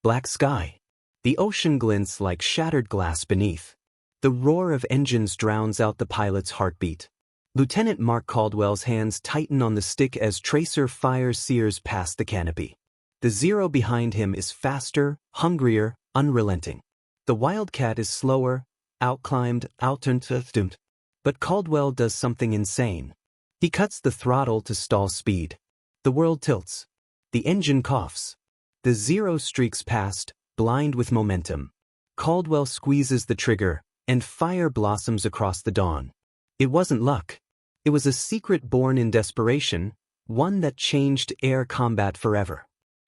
black sky. The ocean glints like shattered glass beneath. The roar of engines drowns out the pilot's heartbeat. Lieutenant Mark Caldwell's hands tighten on the stick as tracer fire sears past the canopy. The Zero behind him is faster, hungrier, unrelenting. The Wildcat is slower, outclimbed, outturned. But Caldwell does something insane. He cuts the throttle to stall speed. The world tilts. The engine coughs. The Zero streaks past, blind with momentum. Caldwell squeezes the trigger, and fire blossoms across the dawn. It wasn't luck. It was a secret born in desperation, one that changed air combat forever.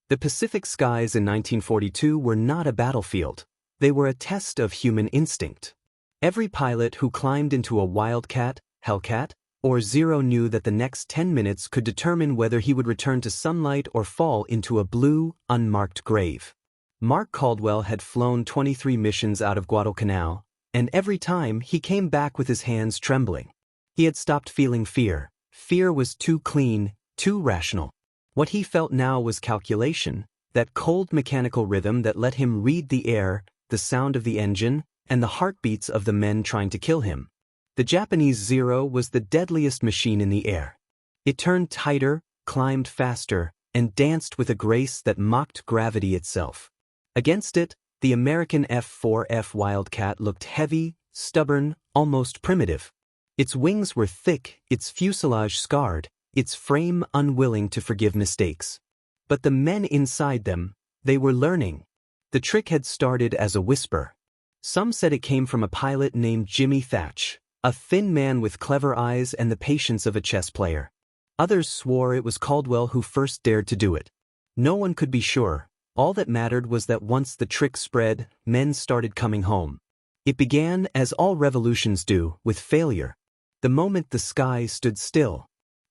The Pacific skies in 1942 were not a battlefield. They were a test of human instinct. Every pilot who climbed into a Wildcat, Hellcat, or Zero knew that the next 10 minutes could determine whether he would return to sunlight or fall into a blue, unmarked grave. Mark Caldwell had flown 23 missions out of Guadalcanal, and every time he came back with his hands trembling. He had stopped feeling fear. Fear was too clean, too rational. What he felt now was calculation, that cold mechanical rhythm that let him read the air, the sound of the engine, and the heartbeats of the men trying to kill him. The Japanese Zero was the deadliest machine in the air. It turned tighter, climbed faster, and danced with a grace that mocked gravity itself. Against it, the American F-4F Wildcat looked heavy, stubborn, almost primitive. Its wings were thick, its fuselage scarred, its frame unwilling to forgive mistakes. But the men inside them, they were learning. The trick had started as a whisper. Some said it came from a pilot named Jimmy Thatch, a thin man with clever eyes and the patience of a chess player. Others swore it was Caldwell who first dared to do it. No one could be sure. All that mattered was that once the trick spread, men started coming home. It began, as all revolutions do, with failure. The moment the sky stood still.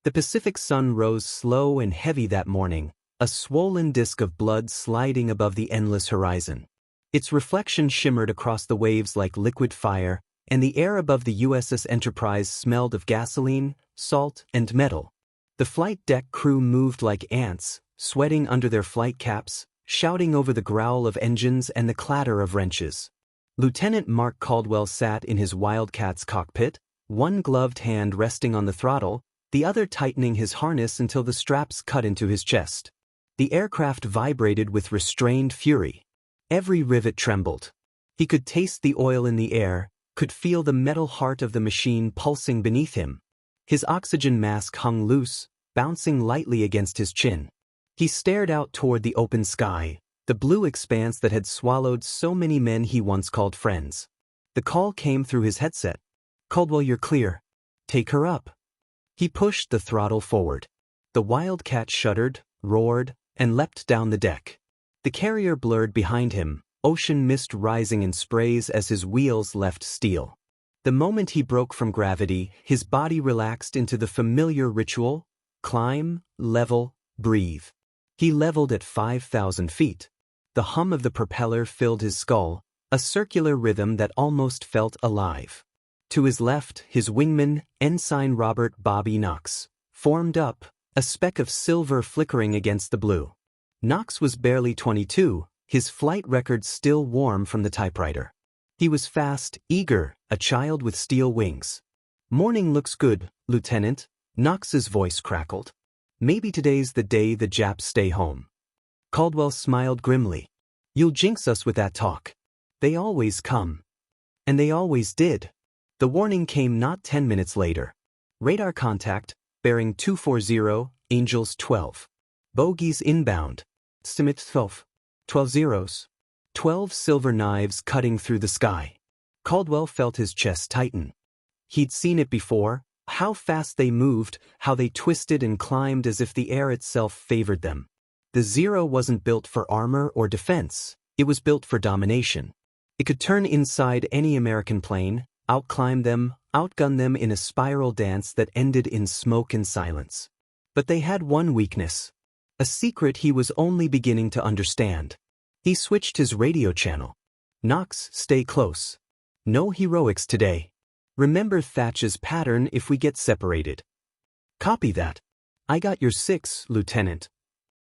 The Pacific sun rose slow and heavy that morning, a swollen disk of blood sliding above the endless horizon. Its reflection shimmered across the waves like liquid fire, and the air above the USS Enterprise smelled of gasoline, salt, and metal. The flight deck crew moved like ants, sweating under their flight caps, shouting over the growl of engines and the clatter of wrenches. Lieutenant Mark Caldwell sat in his Wildcat's cockpit, one gloved hand resting on the throttle, the other tightening his harness until the straps cut into his chest. The aircraft vibrated with restrained fury. Every rivet trembled. He could taste the oil in the air, could feel the metal heart of the machine pulsing beneath him. His oxygen mask hung loose, bouncing lightly against his chin. He stared out toward the open sky, the blue expanse that had swallowed so many men he once called friends. The call came through his headset. "Caldwell, you're clear. Take her up." He pushed the throttle forward. The Wildcat shuddered, roared, and leapt down the deck. The carrier blurred behind him, ocean mist rising in sprays as his wheels left steel. The moment he broke from gravity, his body relaxed into the familiar ritual: climb, level, breathe. He leveled at 5,000 feet. The hum of the propeller filled his skull, a circular rhythm that almost felt alive. To his left, his wingman, Ensign Robert "Bobby" Knox, formed up, a speck of silver flickering against the blue. Knox was barely 22, his flight record still warm from the typewriter. He was fast, eager, a child with steel wings. "Morning looks good, Lieutenant," Knox's voice crackled. "Maybe today's the day the Japs stay home." Caldwell smiled grimly. "You'll jinx us with that talk. They always come." And they always did. The warning came not 10 minutes later. Radar contact, bearing 240, Angels 12. Bogies inbound. Simit 12. 12 zeros. 12 silver knives cutting through the sky. Caldwell felt his chest tighten. He'd seen it before, how fast they moved, how they twisted and climbed as if the air itself favored them. The Zero wasn't built for armor or defense, it was built for domination. It could turn inside any American plane, outclimb them, outgun them in a spiral dance that ended in smoke and silence. But they had one weakness. A secret he was only beginning to understand. He switched his radio channel. "Knox, stay close. No heroics today. Remember Thatch's pattern if we get separated." "Copy that. I got your 6, Lieutenant."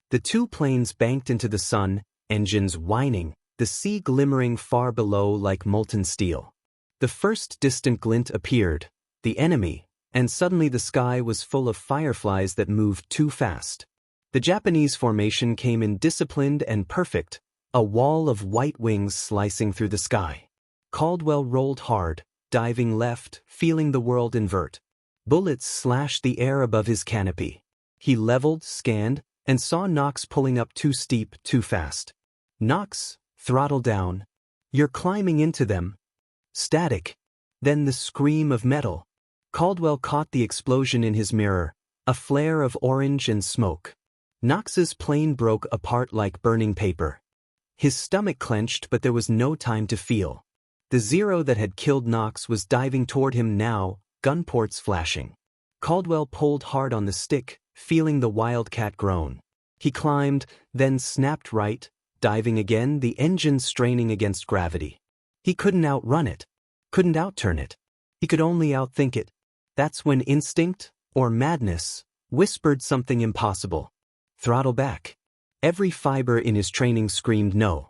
The two planes banked into the sun, engines whining, the sea glimmering far below like molten steel. The first distant glint appeared, the enemy, and suddenly the sky was full of fireflies that moved too fast. The Japanese formation came in disciplined and perfect, a wall of white wings slicing through the sky. Caldwell rolled hard, diving left, feeling the world invert. Bullets slashed the air above his canopy. He leveled, scanned, and saw Knox pulling up too steep, too fast. Knox, throttle down. You're climbing into them. Static. Then the scream of metal. Caldwell caught the explosion in his mirror, a flare of orange and smoke. Knox's plane broke apart like burning paper. His stomach clenched, but there was no time to feel. The Zero that had killed Knox was diving toward him now, gun ports flashing. Caldwell pulled hard on the stick, feeling the Wildcat groan. He climbed, then snapped right, diving again, the engine straining against gravity. He couldn't outrun it, couldn't outturn it. He could only outthink it. That's when instinct, or madness, whispered something impossible. Throttle back. Every fiber in his training screamed no.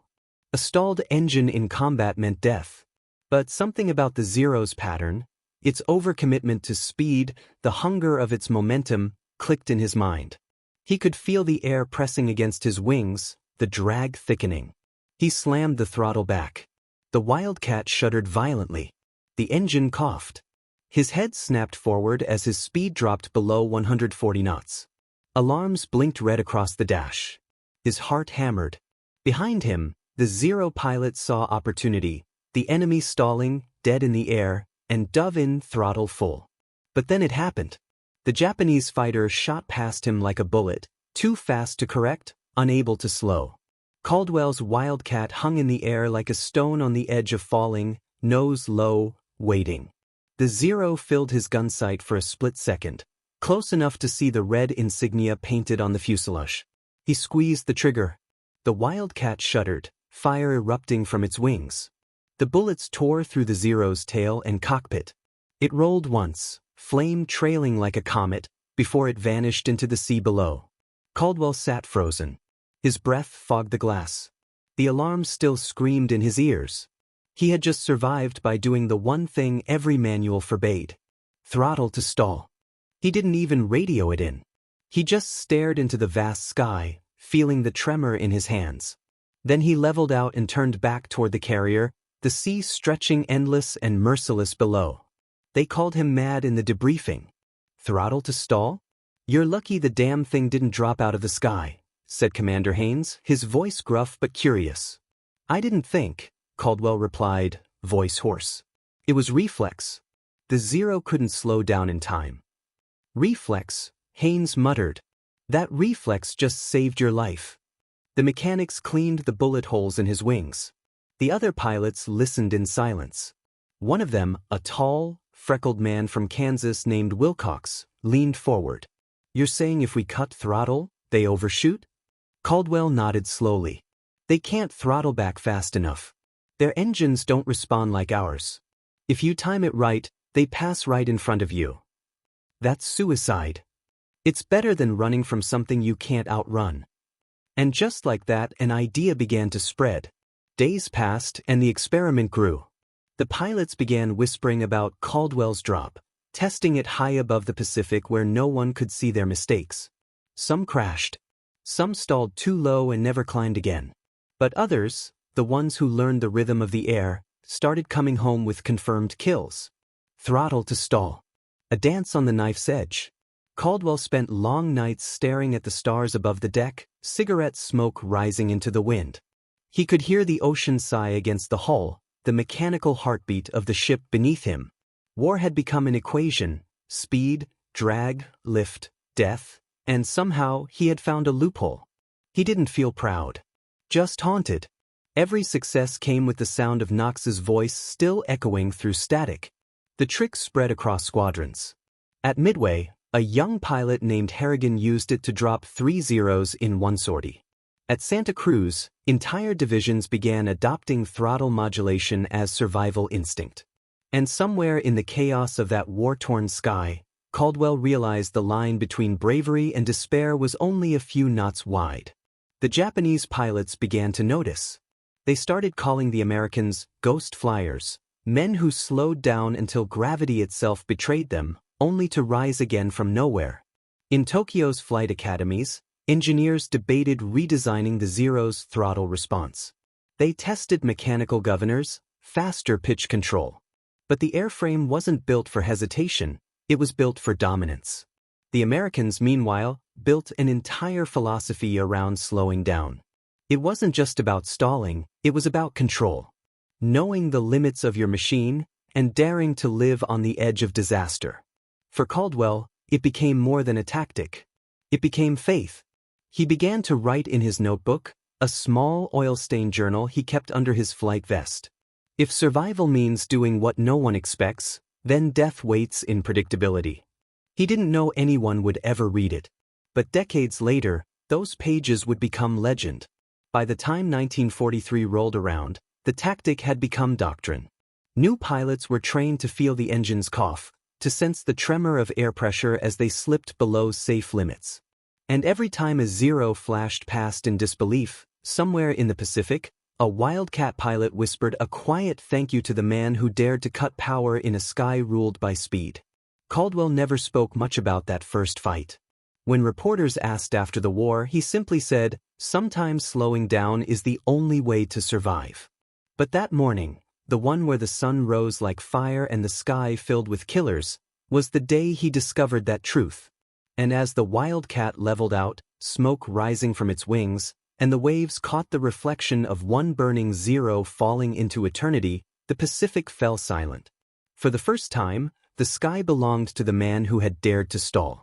A stalled engine in combat meant death. But something about the Zero's pattern, its overcommitment to speed, the hunger of its momentum, clicked in his mind. He could feel the air pressing against his wings, the drag thickening. He slammed the throttle back. The Wildcat shuddered violently. The engine coughed. His head snapped forward as his speed dropped below 140 knots. Alarms blinked red across the dash. His heart hammered. Behind him, the Zero pilot saw opportunity, the enemy stalling, dead in the air, and dove in throttle full. But then it happened. The Japanese fighter shot past him like a bullet, too fast to correct, unable to slow. Caldwell's Wildcat hung in the air like a stone on the edge of falling, nose low, waiting. The Zero filled his gun sight for a split second, close enough to see the red insignia painted on the fuselage. He squeezed the trigger. The Wildcat shuddered, fire erupting from its wings. The bullets tore through the Zero's tail and cockpit. It rolled once, flame trailing like a comet, before it vanished into the sea below. Caldwell sat frozen. His breath fogged the glass. The alarm still screamed in his ears. He had just survived by doing the one thing every manual forbade. Throttle to stall. He didn't even radio it in. He just stared into the vast sky, feeling the tremor in his hands. Then he leveled out and turned back toward the carrier, the sea stretching endless and merciless below. They called him mad in the debriefing. Throttle to stall? You're lucky the damn thing didn't drop out of the sky, said Commander Haynes, his voice gruff but curious. I didn't think, Caldwell replied, voice hoarse. It was reflex. The Zero couldn't slow down in time. Reflex, Haynes muttered. That reflex just saved your life. The mechanics cleaned the bullet holes in his wings. The other pilots listened in silence. One of them, a tall, freckled man from Kansas named Wilcox, leaned forward. You're saying if we cut throttle, they overshoot? Caldwell nodded slowly. They can't throttle back fast enough. Their engines don't respond like ours. If you time it right, they pass right in front of you. That's suicide. It's better than running from something you can't outrun. And just like that, an idea began to spread. Days passed and the experiment grew. The pilots began whispering about Caldwell's drop, testing it high above the Pacific where no one could see their mistakes. Some crashed. Some stalled too low and never climbed again. But others, the ones who learned the rhythm of the air, started coming home with confirmed kills. Throttle to stall. A dance on the knife's edge. Caldwell spent long nights staring at the stars above the deck, cigarette smoke rising into the wind. He could hear the ocean sigh against the hull, the mechanical heartbeat of the ship beneath him. War had become an equation: speed, drag, lift, death, and somehow he had found a loophole. He didn't feel proud, just haunted. Every success came with the sound of Knox's voice still echoing through static. The trick spread across squadrons. At Midway, a young pilot named Harrigan used it to drop 3 zeros in one sortie. At Santa Cruz, entire divisions began adopting throttle modulation as survival instinct. And somewhere in the chaos of that war-torn sky, Caldwell realized the line between bravery and despair was only a few knots wide. The Japanese pilots began to notice. They started calling the Americans ghost flyers, men who slowed down until gravity itself betrayed them, only to rise again from nowhere. In Tokyo's flight academies, engineers debated redesigning the Zero's throttle response. They tested mechanical governors, faster pitch control. But the airframe wasn't built for hesitation, it was built for dominance. The Americans, meanwhile, built an entire philosophy around slowing down. It wasn't just about stalling, it was about control. Knowing the limits of your machine and daring to live on the edge of disaster. For Caldwell, it became more than a tactic. It became faith. He began to write in his notebook, a small oil-stained journal he kept under his flight vest. If survival means doing what no one expects, then death waits in predictability. He didn't know anyone would ever read it. But decades later, those pages would become legend. By the time 1943 rolled around, the tactic had become doctrine. New pilots were trained to feel the engine's cough, to sense the tremor of air pressure as they slipped below safe limits. And every time a Zero flashed past in disbelief, somewhere in the Pacific, a Wildcat pilot whispered a quiet thank you to the man who dared to cut power in a sky ruled by speed. Caldwell never spoke much about that first fight. When reporters asked after the war, he simply said, "Sometimes slowing down is the only way to survive." But that morning, the one where the sun rose like fire and the sky filled with killers, was the day he discovered that truth. And as the Wildcat leveled out, smoke rising from its wings, and the waves caught the reflection of one burning Zero falling into eternity, the Pacific fell silent. For the first time, the sky belonged to the man who had dared to stall.